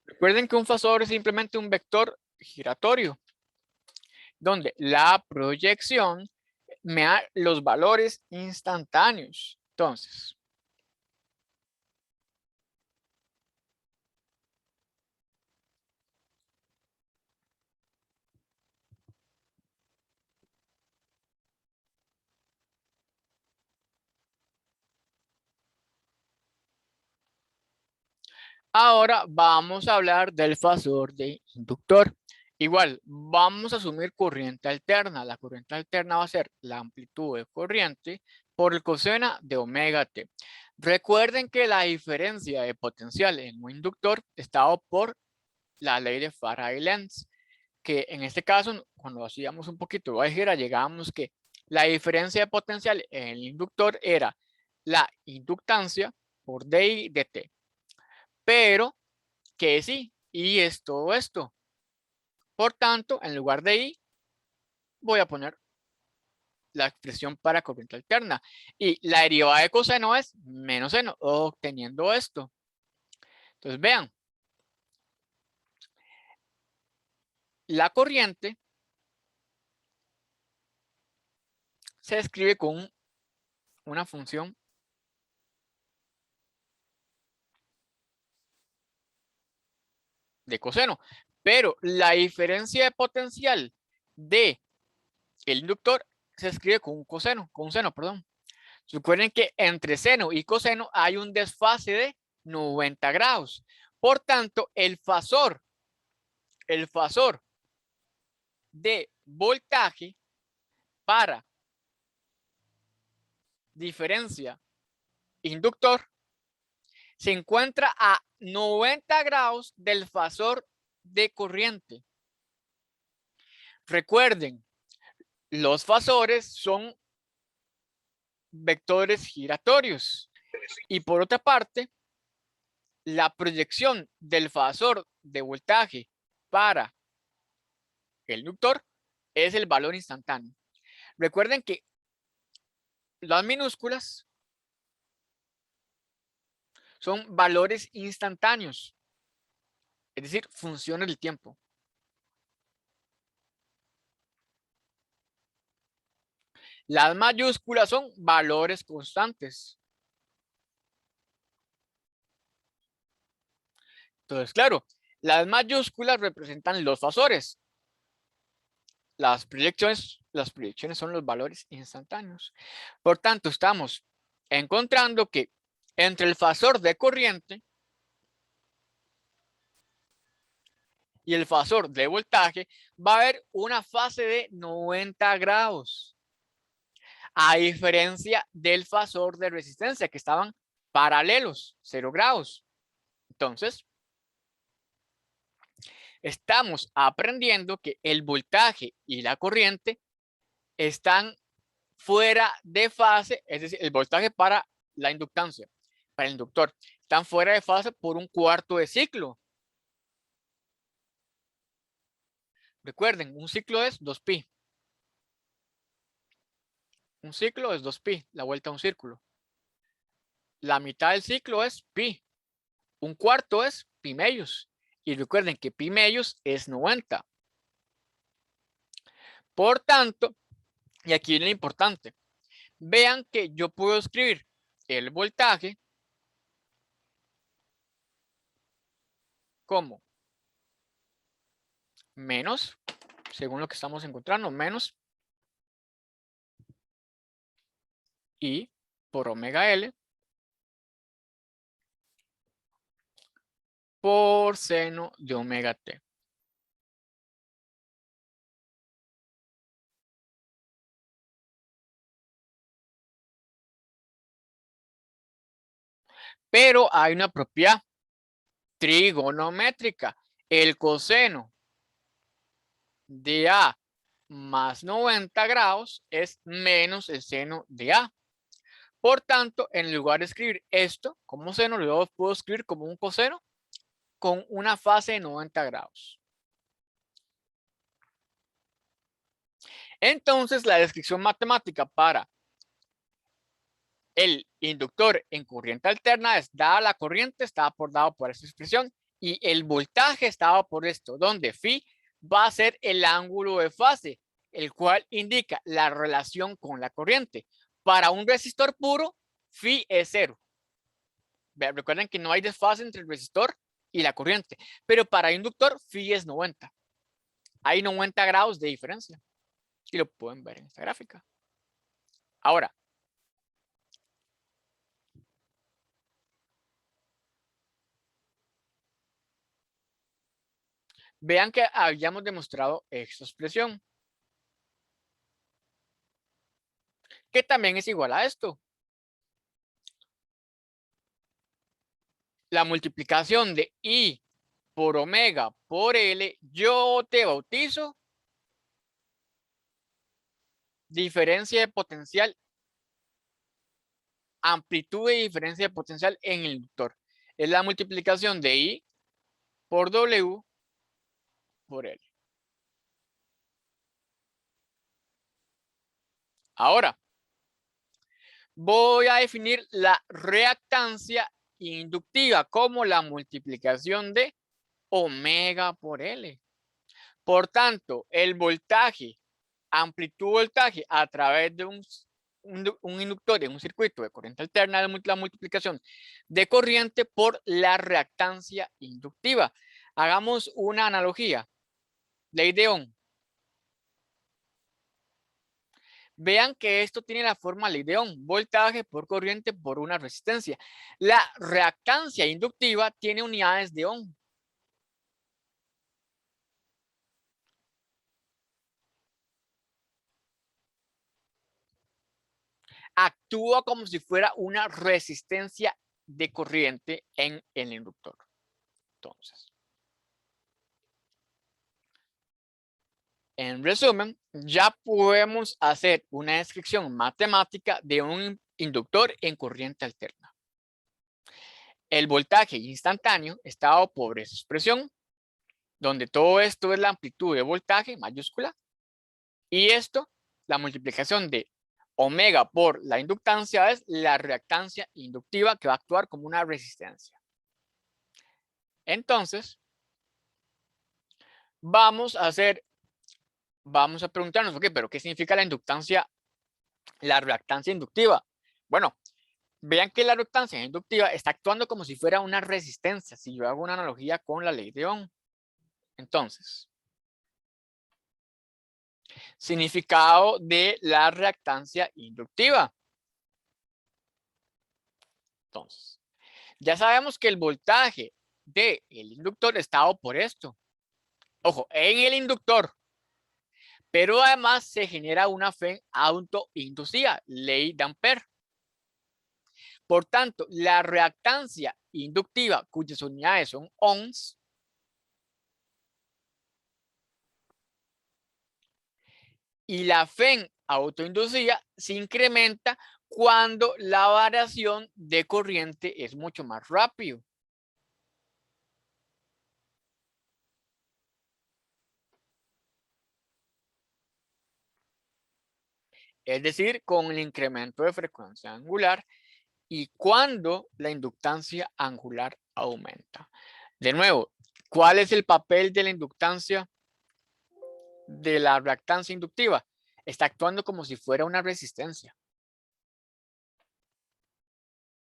Recuerden que un fasor es simplemente un vector giratorio, donde la proyección me da los valores instantáneos. Entonces, ahora vamos a hablar del fasor de inductor. Igual, vamos a asumir corriente alterna. La corriente alterna va a ser la amplitud de corriente por el coseno de omega t. Recuerden que la diferencia de potencial en un inductor está dado por la ley de Faraday-Lenz, que en este caso, cuando hacíamos un poquito de álgebra, llegábamos que la diferencia de potencial en el inductor era la inductancia por dI dt. Pero que sí, y es todo esto. Por tanto, en lugar de I, voy a poner la expresión para corriente alterna. Y la derivada de coseno es menos seno, obteniendo esto. Entonces, vean, la corriente se escribe con una función de coseno, pero la diferencia de potencial de el inductor se escribe con un seno, perdón. Recuerden que entre seno y coseno hay un desfase de 90 grados. Por tanto, el fasor de voltaje para diferencia inductor se encuentra a 90 grados del fasor de corriente. Recuerden, los fasores son vectores giratorios. Y por otra parte, la proyección del fasor de voltaje para el inductor es el valor instantáneo. Recuerden que las minúsculas son valores instantáneos, es decir, funciones del tiempo. Las mayúsculas son valores constantes. Entonces, claro, las mayúsculas representan los fasores. Las proyecciones son los valores instantáneos. Por tanto, estamos encontrando que entre el fasor de corriente y el fasor de voltaje va a haber una fase de 90 grados. A diferencia del fasor de resistencia, que estaban paralelos, 0 grados. Entonces, estamos aprendiendo que el voltaje y la corriente están fuera de fase, es decir, el voltaje para la inductancia, para el inductor, están fuera de fase por un cuarto de ciclo. Recuerden, un ciclo es 2pi. Un ciclo es 2pi, la vuelta a un círculo. La mitad del ciclo es pi. Un cuarto es pi medios. Y recuerden que pi medios es 90. Por tanto, y aquí viene lo importante, vean que yo puedo escribir el voltaje como menos, según lo que estamos encontrando, menos I por omega L por seno de omega T. Pero hay una propiedad trigonométrica. El coseno de A más 90 grados es menos el seno de A. Por tanto, en lugar de escribir esto como seno, lo puedo escribir como un coseno con una fase de 90 grados. Entonces, la descripción matemática para el inductor en corriente alterna es dada la corriente, está dado por esta expresión, y el voltaje estaba por esto, donde phi va a ser el ángulo de fase, el cual indica la relación con la corriente. Para un resistor puro, phi es 0. Recuerden que no hay desfase entre el resistor y la corriente, pero para inductor phi es 90. Hay 90 grados de diferencia y lo pueden ver en esta gráfica. Ahora, vean que habíamos demostrado esta expresión, que también es igual a esto. La multiplicación de I por omega por L, yo te bautizo diferencia de potencial, amplitud de diferencia de potencial en el inductor. Es la multiplicación de I por W por L. Ahora, voy a definir la reactancia inductiva como la multiplicación de omega por L. Por tanto, el voltaje, amplitud voltaje a través de un inductor en un circuito de corriente alterna, la multiplicación de corriente por la reactancia inductiva. Hagamos una analogía. Ley de Ohm. Vean que esto tiene la forma ley de Ohm, voltaje por corriente por una resistencia. La reactancia inductiva tiene unidades de Ohm. Actúa como si fuera una resistencia de corriente en el inductor. Entonces, en resumen, ya podemos hacer una descripción matemática de un inductor en corriente alterna. El voltaje instantáneo está dado por esa expresión, donde todo esto es la amplitud de voltaje mayúscula, y esto, la multiplicación de omega por la inductancia, es la reactancia inductiva que va a actuar como una resistencia. Entonces, vamos a preguntarnos, ok, pero ¿qué significa la inductancia, la reactancia inductiva? Bueno, vean que la reactancia inductiva está actuando como si fuera una resistencia, si yo hago una analogía con la ley de Ohm. Entonces, significado de la reactancia inductiva. Entonces, ya sabemos que el voltaje del inductor está dado por esto. Ojo, en el inductor. Pero además se genera una fe autoinducida, ley de Ampère. Por tanto, la reactancia inductiva, cuyas unidades son ohms, y la fe autoinducida se incrementa cuando la variación de corriente es mucho más rápido. Es decir, con el incremento de frecuencia angular y cuando la inductancia angular aumenta. De nuevo, ¿cuál es el papel de la inductancia, de la reactancia inductiva? Está actuando como si fuera una resistencia.